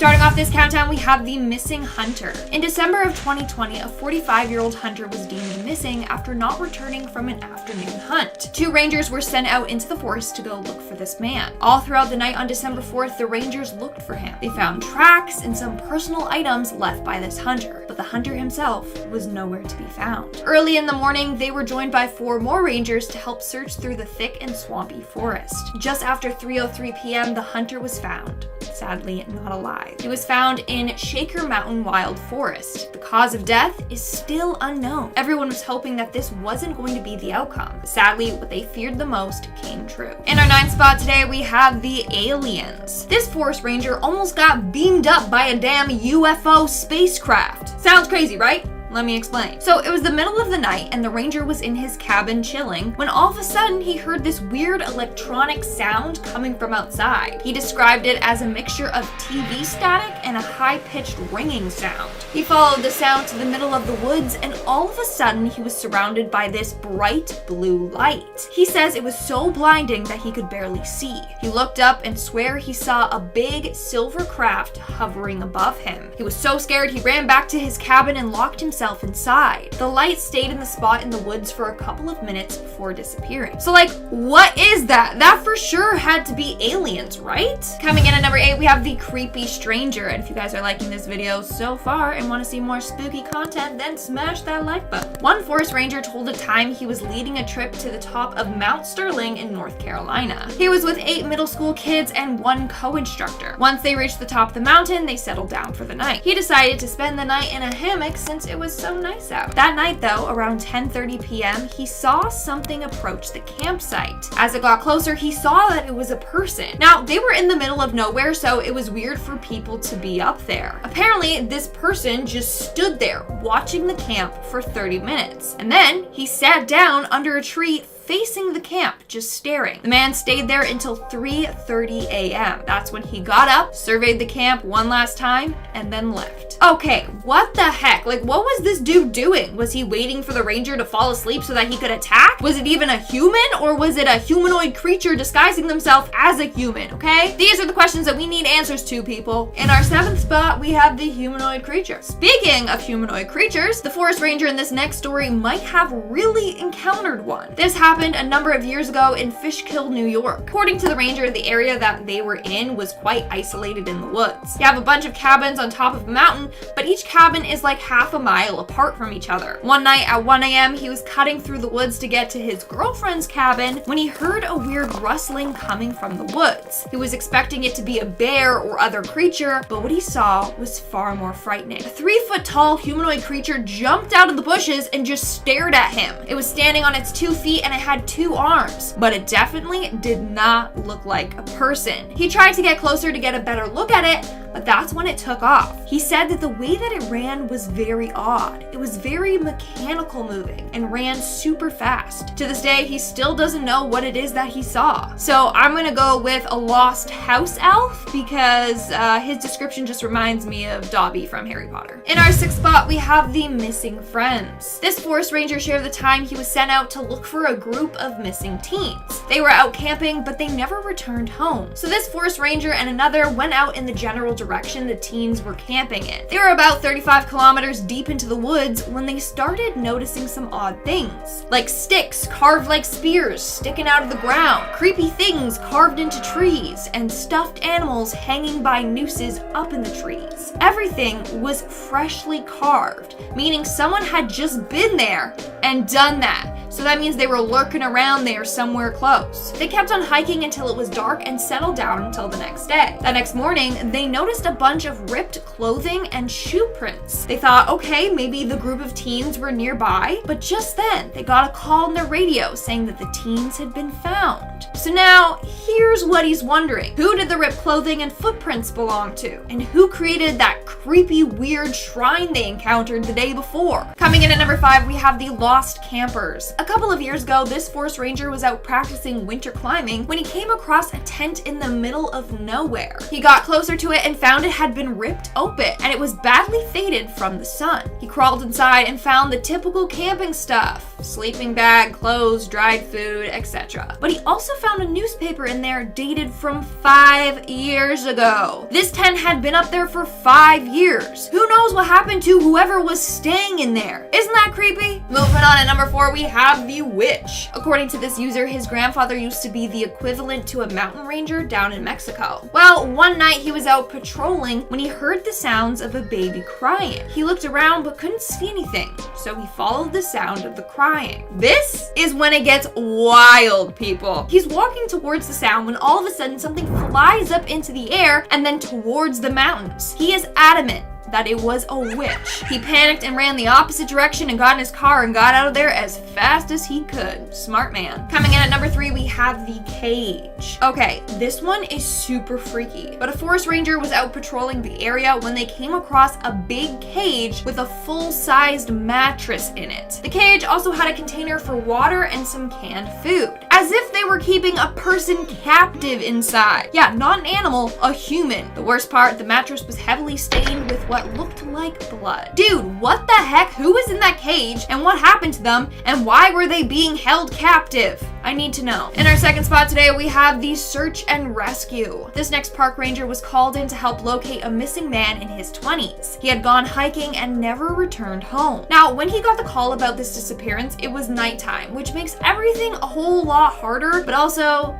Starting off this countdown, we have the missing hunter. In December of 2020, a 45-year-old hunter was deemed missing after not returning from an afternoon hunt. 2 rangers were sent out into the forest to go look for this man. All throughout the night on December 4th, the rangers looked for him. They found tracks and some personal items left by this hunter, but the hunter himself was nowhere to be found. Early in the morning, they were joined by 4 more rangers to help search through the thick and swampy forest. Just after 3:03 p.m., the hunter was found. Sadly, not alive. He was found in Shaker Mountain Wild Forest. The cause of death is still unknown. Everyone was hoping that this wasn't going to be the outcome. Sadly, what they feared the most came true. In our 9th spot today, we have the aliens. This forest ranger almost got beamed up by a damn UFO spacecraft. Sounds crazy, right? Let me explain. So it was the middle of the night and the ranger was in his cabin chilling when all of a sudden he heard this weird electronic sound coming from outside. He described it as a mixture of TV static and a high-pitched ringing sound. He followed the sound to the middle of the woods and all of a sudden he was surrounded by this bright blue light. He says it was so blinding that he could barely see. He looked up and swear he saw a big silver craft hovering above him. He was so scared he ran back to his cabin and locked himself inside. The light stayed in the spot in the woods for a couple of minutes before disappearing. So like, what is that? That for sure had to be aliens, right? Coming in at number 8, we have the creepy stranger. And if you guys are liking this video so far and want to see more spooky content, then smash that like button. One forest ranger told a time he was leading a trip to the top of Mount Sterling in North Carolina. He was with 8 middle school kids and 1 co-instructor. Once they reached the top of the mountain, they settled down for the night. He decided to spend the night in a hammock since it was so nice out. That night though, around 10:30 p.m., he saw something approach the campsite. As it got closer, he saw that it was a person. Now, they were in the middle of nowhere, so it was weird for people to be up there. Apparently, this person just stood there watching the camp for 30 minutes. And then he sat down under a tree facing the camp, just staring. The man stayed there until 3:30 a.m. That's when he got up, surveyed the camp one last time, and then left. Okay, what the heck? Like, what was this dude doing? Was he waiting for the ranger to fall asleep so that he could attack? Was it even a human, or was it a humanoid creature disguising themselves as a human, okay? These are the questions that we need answers to, people. In our 7th spot, we have the humanoid creature. Speaking of humanoid creatures, the forest ranger in this next story might have really encountered one. This happened a number of years ago in Fishkill, New York. According to the ranger, the area that they were in was quite isolated in the woods. You have a bunch of cabins on top of a mountain, but each cabin is like half a mile apart from each other. One night at 1 a.m., he was cutting through the woods to get to his girlfriend's cabin when he heard a weird rustling coming from the woods. He was expecting it to be a bear or other creature, but what he saw was far more frightening. A 3-foot-tall humanoid creature jumped out of the bushes and just stared at him. It was standing on its 2 feet and it had 2 arms, but it definitely did not look like a person. He tried to get closer to get a better look at it, but that's when it took off. He said that the way that it ran was very odd. It was very mechanical moving and ran super fast. To this day, he still doesn't know what it is that he saw. So I'm gonna go with a lost house elf because his description just reminds me of Dobby from Harry Potter. In our 6th spot, we have the missing friends. This forest ranger shared the time he was sent out to look for a group of missing teens. They were out camping, but they never returned home. So this forest ranger and another went out in the general direction the teens were camping in. They were about 35 kilometers deep into the woods when they started noticing some odd things, like sticks carved like spears sticking out of the ground, creepy things carved into trees, and stuffed animals hanging by nooses up in the trees. Everything was freshly carved, meaning someone had just been there and done that. So that means they were lurking around there somewhere close. They kept on hiking until it was dark and settled down until the next day. That next morning, they noticed a bunch of ripped clothing and shoe prints. They thought, okay, maybe the group of teens were nearby, but just then they got a call on their radio saying that the teens had been found. So now, here's what he's wondering. Who did the ripped clothing and footprints belong to? And who created that creepy, weird shrine they encountered the day before? Coming in at number 5, we have the lost campers. A A couple of years ago, this forest ranger was out practicing winter climbing when he came across a tent in the middle of nowhere. He got closer to it and found it had been ripped open, and it was badly faded from the sun. He crawled inside and found the typical camping stuff: sleeping bag, clothes, dried food, etc. But he also found a newspaper in there dated from 5 years ago. This tent had been up there for 5 years. Who knows what happened to whoever was staying in there? Isn't that creepy? Moving on, at number 4, we have the witch. According to this user, his grandfather used to be the equivalent to a mountain ranger down in Mexico. Well, one night he was out patrolling when he heard the sounds of a baby crying. He looked around but couldn't see anything, so he followed the sound of the crying. This is when it gets wild, people. He's walking towards the sound when all of a sudden something flies up into the air and then towards the mountains. He is adamant that it was a witch. He panicked and ran the opposite direction and got in his car and got out of there as fast as he could. Smart man. Coming in at number 3, we have the cage. Okay, this one is super freaky, but a forest ranger was out patrolling the area when they came across a big cage with a full-sized mattress in it. The cage also had a container for water and some canned food, as if they were keeping a person captive inside. Yeah, not an animal, a human. The worst part, the mattress was heavily stained with what looked like blood. Dude, what the heck? Who was in that cage and what happened to them and why were they being held captive? I need to know. In our second spot today, we have the search and rescue. This next park ranger was called in to help locate a missing man in his 20s. He had gone hiking and never returned home. Now, when he got the call about this disappearance, it was nighttime, which makes everything a whole lot harder, but also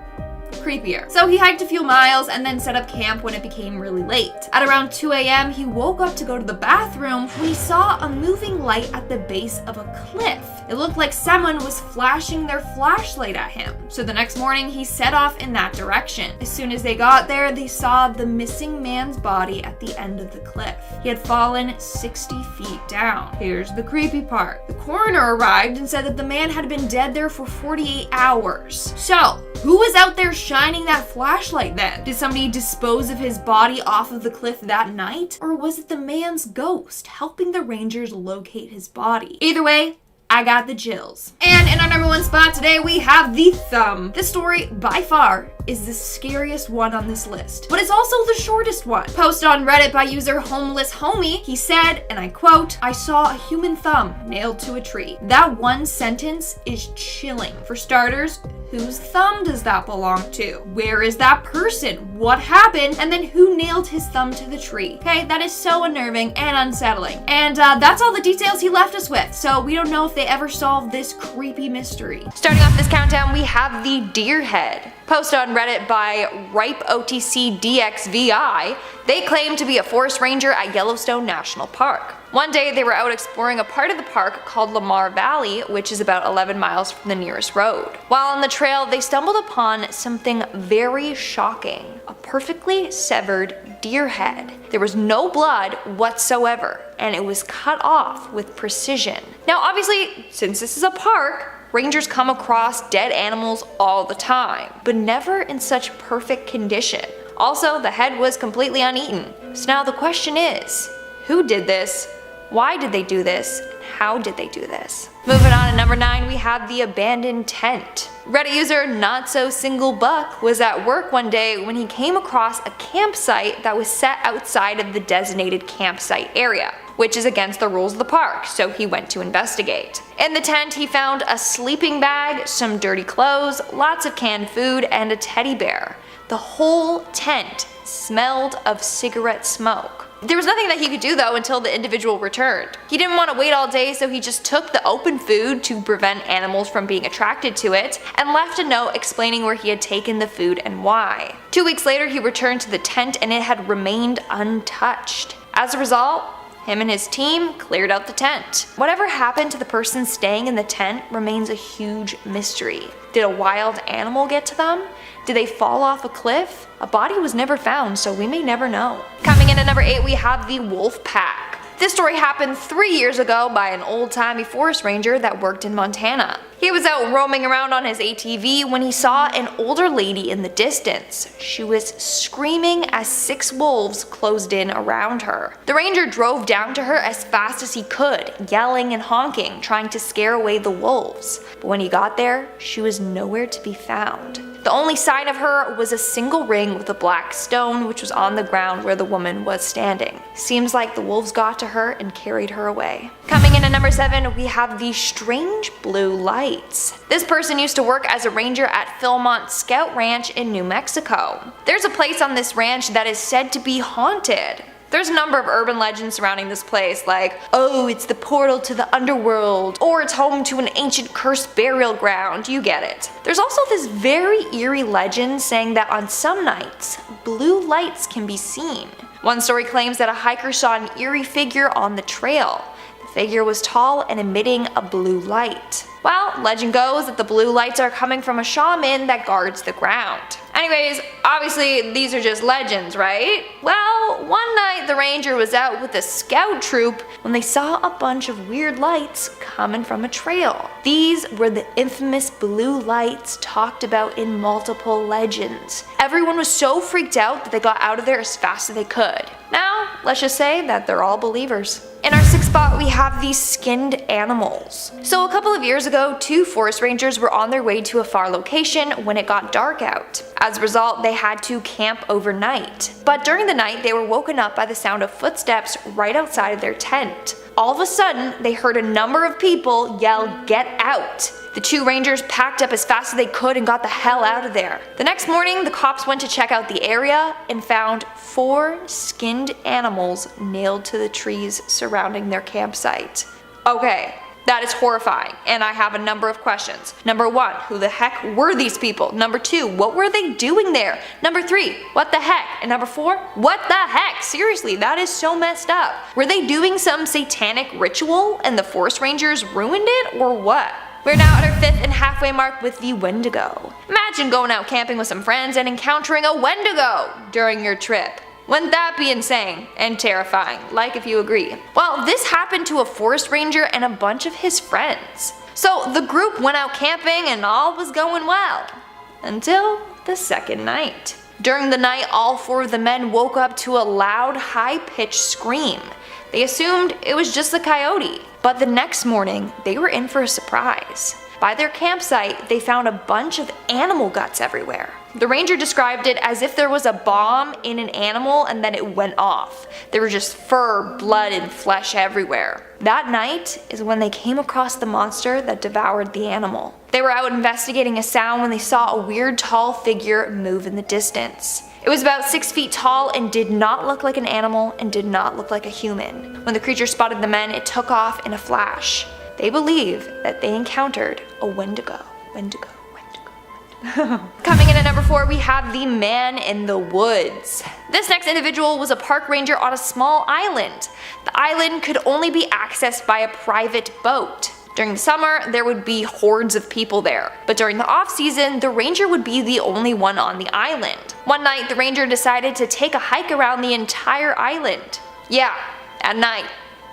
creepier. So he hiked a few miles and then set up camp when it became really late. At around 2 a.m., he woke up to go to the bathroom when he saw a moving light at the base of a cliff. It looked like someone was flashing their flashlight at him. So the next morning, he set off in that direction. As soon as they got there, they saw the missing man's body at the end of the cliff. He had fallen 60 feet down. Here's the creepy part. The coroner arrived and said that the man had been dead there for 48 hours. So, who was out there shining that flashlight then? Did somebody dispose of his body off of the cliff that night? Or was it the man's ghost helping the rangers locate his body? Either way, I got the chills. And in our number 1 spot today, we have the thumb. This story, by far, is the scariest one on this list, but it's also the shortest one. Posted on Reddit by user Homeless Homie, he said, and I quote, "I saw a human thumb nailed to a tree." That one sentence is chilling. For starters, whose thumb does that belong to? Where is that person? What happened? And then who nailed his thumb to the tree? Okay, that is so unnerving and unsettling. And that's all the details he left us with, so we don't know if they ever solved this creepy mystery. Starting off this countdown, we have the deer head. Posted on Reddit by RipeOTCDXVI, they claim to be a forest ranger at Yellowstone National Park. One day they were out exploring a part of the park called Lamar Valley, which is about 11 miles from the nearest road. While on the trail, they stumbled upon something very shocking: a perfectly severed deer head. There was no blood whatsoever, and it was cut off with precision. Now obviously, since this is a park, rangers come across dead animals all the time, but never in such perfect condition. Also, the head was completely uneaten. So now the question is, who did this? Why did they do this? How did they do this? Moving on to number 9, we have the abandoned tent. Reddit user Not So Single Buck was at work one day when he came across a campsite that was set outside of the designated campsite area, which is against the rules of the park, so he went to investigate. In the tent, he found a sleeping bag, some dirty clothes, lots of canned food, and a teddy bear. The whole tent smelled of cigarette smoke. There was nothing that he could do though until the individual returned. He didn't want to wait all day, so he just took the open food to prevent animals from being attracted to it and left a note explaining where he had taken the food and why. 2 weeks later, he returned to the tent and it had remained untouched. As a result, him and his team cleared out the tent. Whatever happened to the person staying in the tent remains a huge mystery. Did a wild animal get to them? Did they fall off a cliff? A body was never found, so we may never know. Coming in at number 8, we have the wolf pack. This story happened 3 years ago by an old-timey forest ranger that worked in Montana. He was out roaming around on his ATV when he saw an older lady in the distance. She was screaming as 6 wolves closed in around her. The ranger drove down to her as fast as he could, yelling and honking, trying to scare away the wolves. But when he got there, she was nowhere to be found. The only sign of her was a single ring with a black stone which was on the ground where the woman was standing. Seems like the wolves got to her and carried her away. Coming in at number 7, we have the strange blue lights. This person used to work as a ranger at Philmont Scout Ranch in New Mexico. There's a place on this ranch that is said to be haunted. There's a number of urban legends surrounding this place, like, oh, it's the portal to the underworld, or it's home to an ancient cursed burial ground, you get it. There's also this very eerie legend saying that on some nights, blue lights can be seen. One story claims that a hiker saw an eerie figure on the trail. The figure was tall and emitting a blue light. Well, legend goes that the blue lights are coming from a shaman that guards the ground. Anyways, obviously these are just legends, right? Well, one night the ranger was out with a scout troop when they saw a bunch of weird lights coming from a trail. These were the infamous blue lights talked about in multiple legends. Everyone was so freaked out that they got out of there as fast as they could. Now, let's just say that they're all believers. In our 6th spot, we have these skinned animals. So a couple of years ago, 2 forest rangers were on their way to a far location when it got dark out. As a result, they had to camp overnight. But during the night, they were woken up by the sound of footsteps right outside of their tent. All of a sudden, they heard a number of people yell, "Get out!" The 2 rangers packed up as fast as they could and got the hell out of there. The next morning, the cops went to check out the area and found 4 skinned animals nailed to the trees surrounding their campsite. Okay, that is horrifying, and I have a number of questions. Number 1, who the heck were these people? Number 2, what were they doing there? Number 3, what the heck? And number 4, what the heck? Seriously, that is so messed up. Were they doing some satanic ritual and the forest rangers ruined it, or what? We're now at our 5th and halfway mark with the Wendigo. Imagine going out camping with some friends and encountering a Wendigo during your trip. Wouldn't that be insane and terrifying? Like if you agree. Well, this happened to a forest ranger and a bunch of his friends. So the group went out camping and all was going well. Until the second night. During the night, all 4 of the men woke up to a loud, high-pitched scream. They assumed it was just the coyote. But the next morning, they were in for a surprise. By their campsite, they found a bunch of animal guts everywhere. The ranger described it as if there was a bomb in an animal and then it went off. There was just fur, blood, and flesh everywhere. That night is when they came across the monster that devoured the animal. They were out investigating a sound when they saw a weird tall figure move in the distance. It was about 6 feet tall and did not look like an animal and did not look like a human. When the creature spotted the men, it took off in a flash. They believe that they encountered a Wendigo. Coming in at number 4, we have the man in the woods. This next individual was a park ranger on a small island. The island could only be accessed by a private boat. During the summer, there would be hordes of people there, but during the off-season, the ranger would be the only one on the island. One night, the ranger decided to take a hike around the entire island. Yeah, at night,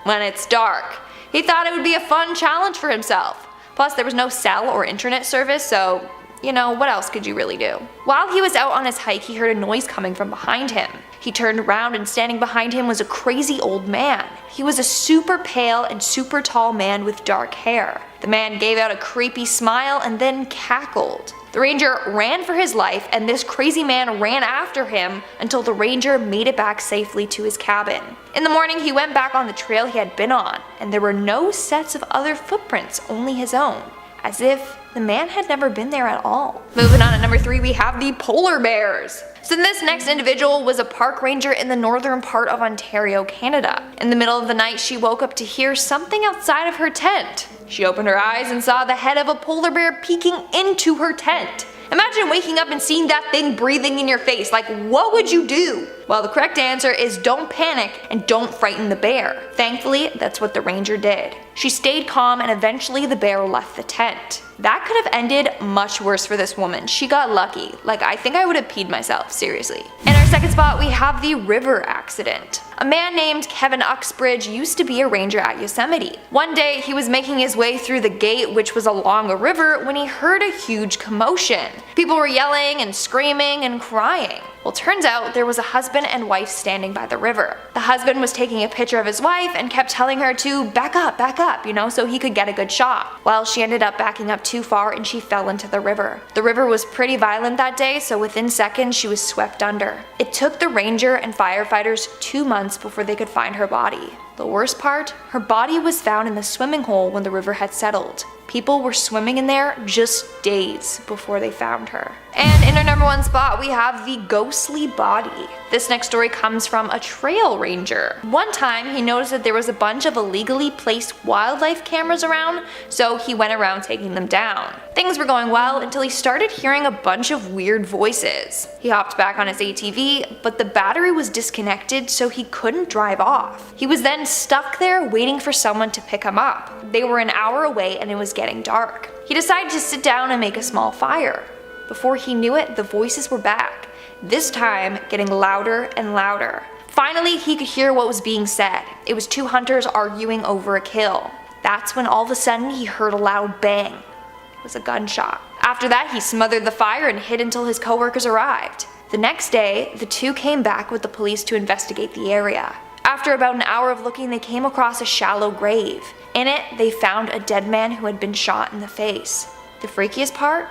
when it's dark. He thought it would be a fun challenge for himself. Plus, there was no cell or internet service, so you know, what else could you really do? While he was out on his hike, he heard a noise coming from behind him. He turned around and standing behind him was a crazy old man. He was a super pale and super tall man with dark hair. The man gave out a creepy smile and then cackled. The ranger ran for his life and this crazy man ran after him until the ranger made it back safely to his cabin. In the morning, he went back on the trail he had been on, and there were no sets of other footprints, only his own, as if the man had never been there at all. Moving on at number 3, we have the polar bears. So this next individual was a park ranger in the northern part of Ontario, Canada. In the middle of the night, she woke up to hear something outside of her tent. She opened her eyes and saw the head of a polar bear peeking into her tent. Imagine waking up and seeing that thing breathing in your face. Like, what would you do? Well, the correct answer is don't panic and don't frighten the bear. Thankfully, that's what the ranger did. She stayed calm and eventually the bear left the tent. That could have ended much worse for this woman. She got lucky. Like, I think I would have peed myself, seriously. In our second spot, we have the river accident. A man named Kevin Uxbridge used to be a ranger at Yosemite. One day, he was making his way through the gate, which was along a river, when he heard a huge commotion. People were yelling and screaming and crying. Well, turns out there was a husband and wife standing by the river. The husband was taking a picture of his wife and kept telling her to back up, you know, so he could get a good shot. Well, she ended up backing up too far and she fell into the river. The river was pretty violent that day, so within seconds she was swept under. It took the ranger and firefighters 2 months before they could find her body. The worst part? Her body was found in the swimming hole when the river had settled. People were swimming in there just days before they found her. And in our number 1 spot, we have the ghostly body. This next story comes from a trail ranger. One time, he noticed that there was a bunch of illegally placed wildlife cameras around, so he went around taking them down. Things were going well until he started hearing a bunch of weird voices. He hopped back on his ATV, but the battery was disconnected, so he couldn't drive off. He was then stuck there waiting for someone to pick him up. They were an hour away and it was getting dark. He decided to sit down and make a small fire. Before he knew it, the voices were back, this time getting louder and louder. Finally, he could hear what was being said. It was 2 hunters arguing over a kill. That's when all of a sudden he heard a loud bang. It was a gunshot. After that, he smothered the fire and hid until his coworkers arrived. The next day, the two came back with the police to investigate the area. After about an hour of looking, they came across a shallow grave. In it, they found a dead man who had been shot in the face. The freakiest part?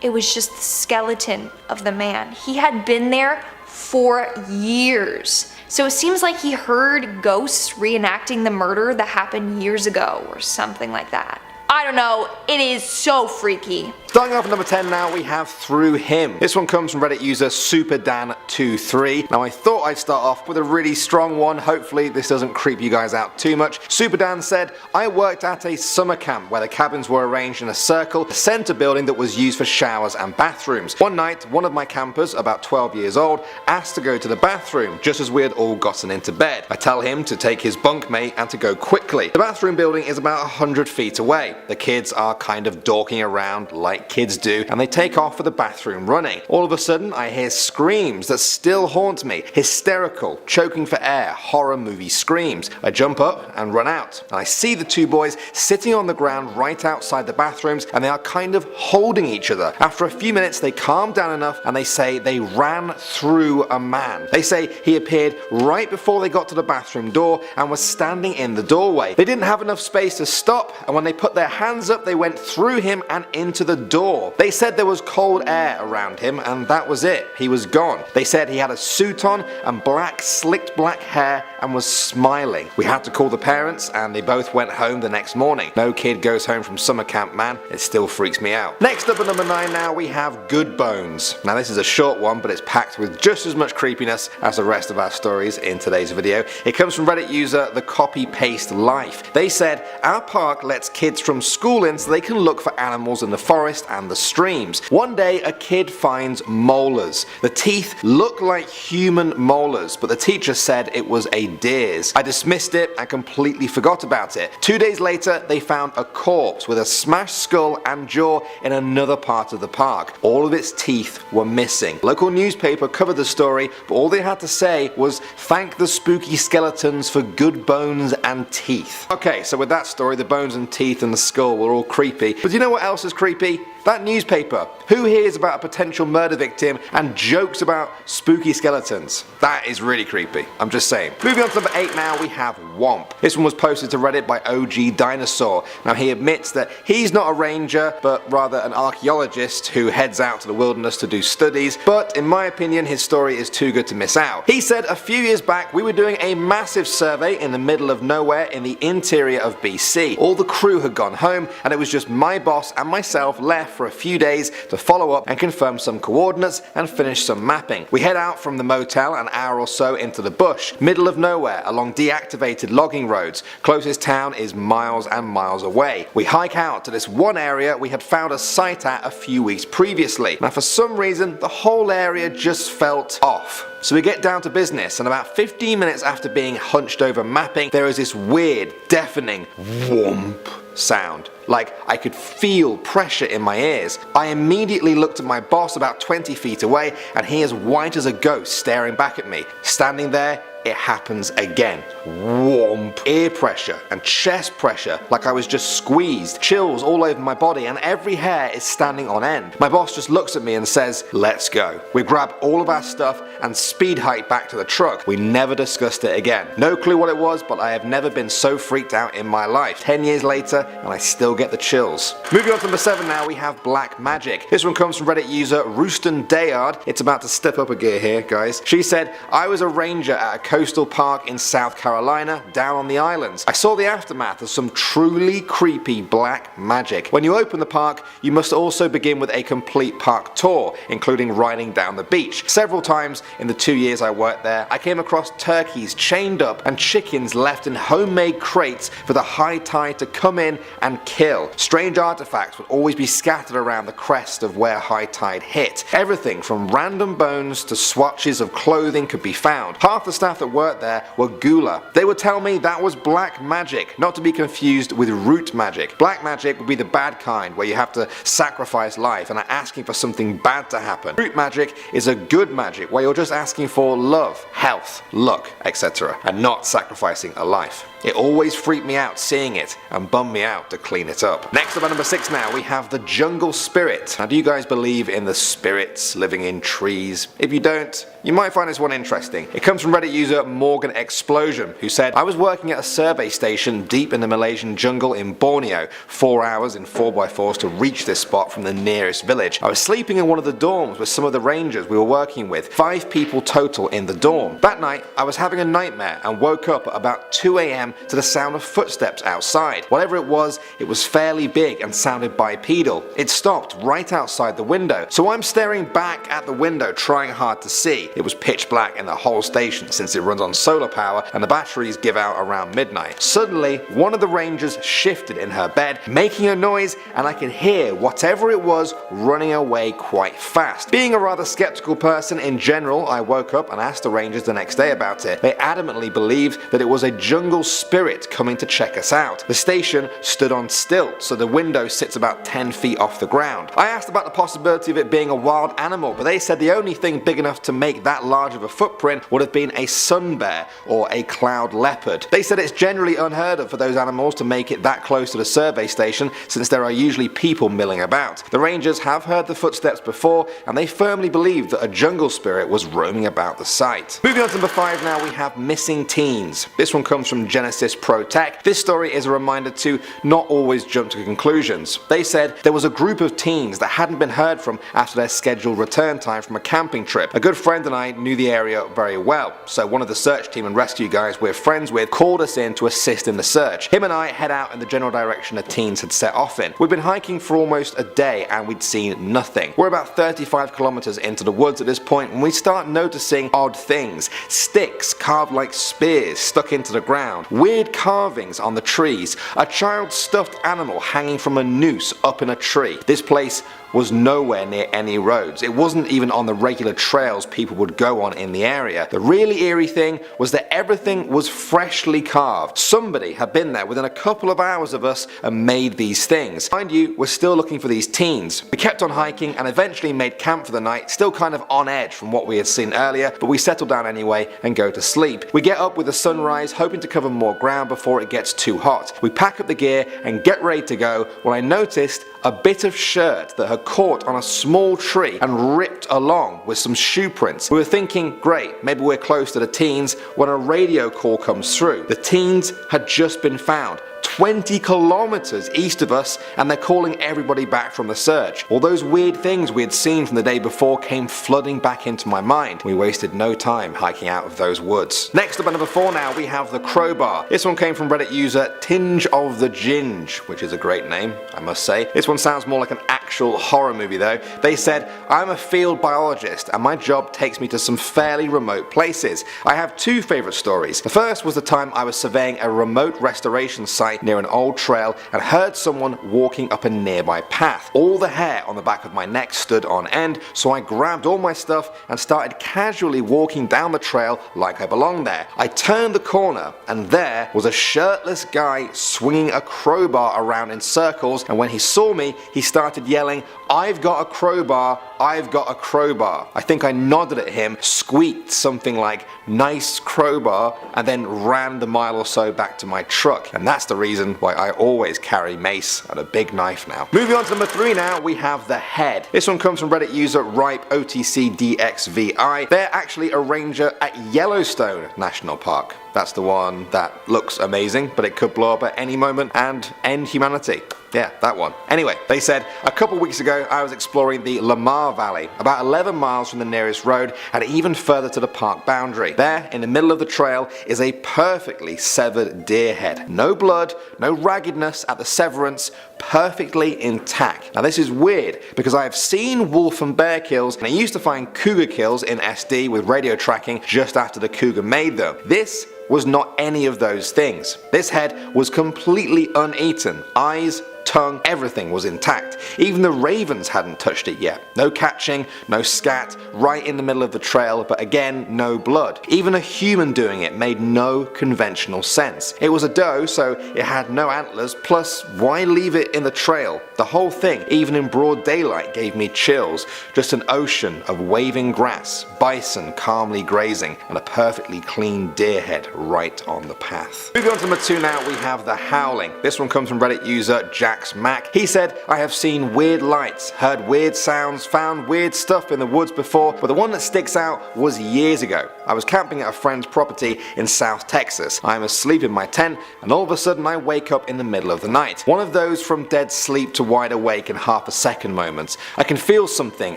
It was just the skeleton of the man. He had been there for years. So it seems like he heard ghosts reenacting the murder that happened years ago or something like that. I don't know, it is so freaky. Starting off at number 10 now, we have Through Him. This one comes from Reddit user SuperDan23. Now I thought I'd start off with a really strong one. Hopefully this doesn't creep you guys out too much. SuperDan said, I worked at a summer camp where the cabins were arranged in a circle, a center building that was used for showers and bathrooms. One night, one of my campers, about 12 years old, asked to go to the bathroom just as we had all gotten into bed. I tell him to take his bunkmate and to go quickly. The bathroom building is about 100 feet away. The kids are kind of dorking around like kids do, and they take off with the bathroom running. All of a sudden, I hear screams that still haunt me. Hysterical, choking for air, horror movie screams. I jump up and run out, and I see the two boys sitting on the ground right outside the bathrooms, and they are kind of holding each other. After a few minutes, they calm down enough, and they say they ran through a man. They say he appeared right before they got to the bathroom door and was standing in the doorway. They didn't have enough space to stop, and when they put their hands up, they went through him and into the door. They said there was cold air around him, and that was it. He was gone. They said he had a suit on and slicked black hair and was smiling. We had to call the parents, and they both went home the next morning. No kid goes home from summer camp, man. It still freaks me out. Next up at number 9 now, we have Good Bones. Now this is a short one, but it's packed with just as much creepiness as the rest of our stories in today's video. It comes from Reddit user The Copy Paste Life. They said, our park lets kids from school in so they can look for animals in the forest and the streams. One day a kid finds molars. The teeth look like human molars, but the teacher said it was a deer's. I dismissed it and completely forgot about it. 2 days later they found a corpse with a smashed skull and jaw in another part of the park. All of its teeth were missing. Local newspaper covered the story, but all they had to say was thank the spooky skeletons for good bones and teeth. Okay, so with that story, the bones and teeth and the skull were all creepy, but do you know what else is creepy? That newspaper. Who hears about a potential murder victim and jokes about spooky skeletons? That is really creepy. I'm just saying. Moving on to number 8 now, we have Womp. This one was posted to Reddit by OG Dinosaur. Now he admits that he's not a ranger, but rather an archaeologist who heads out to the wilderness to do studies, but in my opinion his story is too good to miss out. He said a few years back we were doing a massive survey in the middle of nowhere in the interior of BC. All the crew had gone home and it was just my boss and myself left for a few days to follow up and confirm some coordinates and finish some mapping. We head out from the motel an hour or so into the bush, middle of nowhere, along deactivated logging roads. Closest town is miles and miles away. We hike out to this one area we had found a site at a few weeks previously. Now for some reason the whole area just felt off. So we get down to business, and about 15 minutes after being hunched over mapping, there is this weird, deafening whomp sound. Like I could feel pressure in my ears. I immediately looked at my boss about 20 feet away, and he is white as a ghost staring back at me. Standing there, it happens again. Whomp. Ear pressure and chest pressure, like I was just squeezed. Chills all over my body, and every hair is standing on end. My boss just looks at me and says, "Let's go." We grab all of our stuff and speed hike back to the truck. We never discussed it again. No clue what it was, but I have never been so freaked out in my life. 10 years later, and I still get the chills. Moving on to number 7 now, we have black magic. This one comes from Reddit user Rooston Dayard. It's about to step up a gear here, guys. She said, "I was a ranger at a coastal park in South Carolina, down on the islands. I saw the aftermath of some truly creepy black magic. When you open the park, you must also begin with a complete park tour, including riding down the beach. Several times in the 2 years I worked there, I came across turkeys chained up and chickens left in homemade crates for the high tide to come in and kill. Strange artifacts would always be scattered around the crest of where high tide hit. Everything from random bones to swatches of clothing could be found. Half the staff that worked there were Gula. They would tell me that was black magic, not to be confused with root magic. Black magic would be the bad kind, where you have to sacrifice life and are asking for something bad to happen. Root magic is a good magic, where you're just asking for love, health, luck, etc., and not sacrificing a life. It always freaked me out seeing it and bummed me out to clean it up." Next up at number 6 now, we have the jungle spirit. Now, do you guys believe in the spirits living in trees? If you don't, you might find this one interesting. It comes from Reddit user Morgan Explosion, who said, "I was working at a survey station deep in the Malaysian jungle in Borneo, 4 hours in 4x4s to reach this spot from the nearest village. I was sleeping in one of the dorms with some of the rangers we were working with, 5 people total in the dorm. That night, I was having a nightmare and woke up at about 2 a.m. to the sound of footsteps outside. Whatever it was fairly big and sounded bipedal. It stopped right outside the window, so I'm staring back at the window trying hard to see. It was pitch black in the whole station since it runs on solar power and the batteries give out around midnight. Suddenly, one of the rangers shifted in her bed, making a noise, and I could hear whatever it was running away quite fast. Being a rather skeptical person in general, I woke up and asked the rangers the next day about it. They adamantly believed that it was a jungle spirit coming to check us out. The station stood on stilts, so the window sits about 10 feet off the ground. I asked about the possibility of it being a wild animal, but they said the only thing big enough to make that large of a footprint would have been a sun bear or a cloud leopard. They said it's generally unheard of for those animals to make it that close to the survey station, since there are usually people milling about. The rangers have heard the footsteps before, and they firmly believe that a jungle spirit was roaming about the site." Moving on to number 5 now, we have missing teens. This one comes from Genesis Pro Tech. This story is a reminder to not always jump to conclusions. They said there was a group of teens that hadn't been heard from after their scheduled return time from a camping trip. A good friend and I knew the area very well, so one of the search team and rescue guys we're friends with called us in to assist in the search. Him and I head out in the general direction the teens had set off in. We'd been hiking for almost a day and we'd seen nothing. We're about 35 kilometers into the woods at this point when we start noticing odd things. Sticks carved like spears stuck into the ground, weird carvings on the trees, a child's stuffed animal hanging from a noose up in a tree. This place was nowhere near any roads. It wasn't even on the regular trails people would go on in the area. The really eerie thing was that everything was freshly carved. Somebody had been there within a couple of hours of us and made these things. Mind you, we're still looking for these teens. We kept on hiking and eventually made camp for the night, still kind of on edge from what we had seen earlier, but we settle down anyway and go to sleep. We get up with the sunrise, hoping to cover more ground before it gets too hot. We pack up the gear and get ready to go when I noticed a bit of shirt that had caught on a small tree and ripped along with some shoe prints. We were thinking, great, maybe we're close to the teens, when a radio call comes through. The teens had just been found 20 kilometers east of us, and they're calling everybody back from the search. All those weird things we had seen from the day before came flooding back into my mind. We wasted no time hiking out of those woods. Next up at number 4 now, we have the crowbar. This one came from Reddit user Tinge of the Ginge, which is a great name, I must say. This one sounds more like an actual horror movie though. They said, I'm a field biologist and my job takes me to some fairly remote places. I have two favourite stories. The first was the time I was surveying a remote restoration site near an old trail and heard someone walking up a nearby path. All the hair on the back of my neck stood on end, so I grabbed all my stuff and started casually walking down the trail like I belonged there. I turned the corner and there was a shirtless guy swinging a crowbar around in circles, and when he saw me he started yelling, "I've got a crowbar, I've got a crowbar." I think I nodded at him, squeaked something like "nice crowbar," and then ran the mile or so back to my truck. And that's the reason why I always carry mace and a big knife now. Moving on to number 3 now, we have the head. This one comes from Reddit user RipeOTCDXVI. They're actually a ranger at Yellowstone National Park. That's the one that looks amazing, but it could blow up at any moment and end humanity. Yeah, that one. Anyway, they said, a couple weeks ago I was exploring the Lamar Valley, about 11 miles from the nearest road and even further to the park boundary. There, in the middle of the trail, is a perfectly severed deer head. No blood, no raggedness at the severance, perfectly intact. Now this is weird because I have seen wolf and bear kills and I used to find cougar kills in SD with radio tracking just after the cougar made them. This was not any of those things. This head was completely uneaten. Eyes, tongue, everything was intact. Even the ravens hadn't touched it yet. No catching, no scat, right in the middle of the trail, but again, no blood. Even a human doing it made no conventional sense. It was a doe, so it had no antlers, plus why leave it in the trail? The whole thing, even in broad daylight, gave me chills. Just an ocean of waving grass, bison calmly grazing, and a perfectly clean deer head right on the path. Moving on to number 2 now, we have the howling. This one comes from Reddit user Jax Mac. He said, I have seen weird lights, heard weird sounds, found weird stuff in the woods before, but the one that sticks out was years ago. I was camping at a friend's property in South Texas. I am asleep in my tent and all of a sudden I wake up in the middle of the night. One of those from dead sleep to wide awake in half a second moments. I can feel something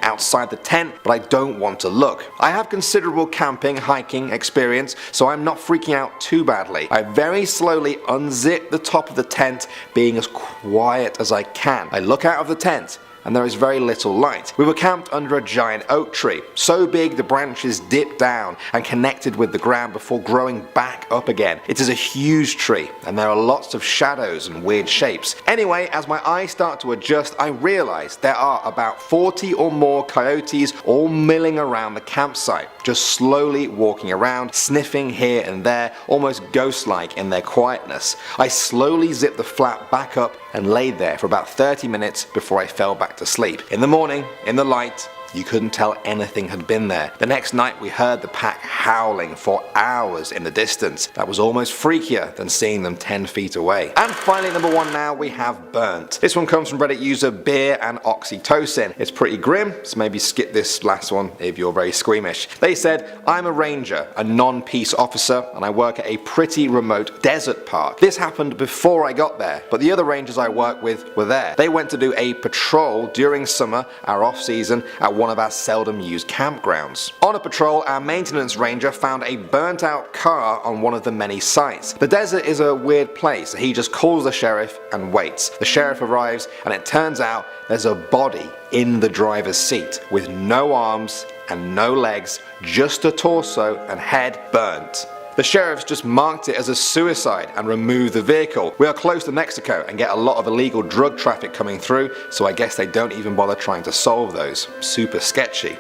outside the tent, but I don't want to look. I have considerable camping, hiking experience, so I'm not freaking out too badly. I very slowly unzip the top of the tent, being as quiet as I can. I look out of the tent and there is very little light. We were camped under a giant oak tree, so big the branches dipped down and connected with the ground before growing back up again. It is a huge tree and there are lots of shadows and weird shapes. Anyway, as my eyes start to adjust, I realize there are about 40 or more coyotes all milling around the campsite, just slowly walking around, sniffing here and there, almost ghost-like in their quietness. I slowly zipped the flap back up and laid there for about 30 minutes before I fell back to sleep. In the morning, in the light, you couldn't tell anything had been there. The next night we heard the pack howling for hours in the distance. That was almost freakier than seeing them 10 feet away. And finally, number 1 now, we have burnt. This one comes from Reddit user Beer and Oxytocin. It's pretty grim, so maybe skip this last one if you're very squeamish. They said, I'm a ranger, a non-peace officer, and I work at a pretty remote desert park. This happened before I got there, but the other rangers I work with were there. They went to do a patrol during summer, our off season, at one of our seldom used campgrounds. On a patrol, our maintenance ranger found a burnt out car on one of the many sites. The desert is a weird place. He just calls the sheriff and waits. The sheriff arrives and it turns out there's a body in the driver's seat with no arms and no legs, just a torso and head burnt. The sheriffs just marked it as a suicide and removed the vehicle. We are close to Mexico and get a lot of illegal drug traffic coming through, so I guess they don't even bother trying to solve those. Super sketchy.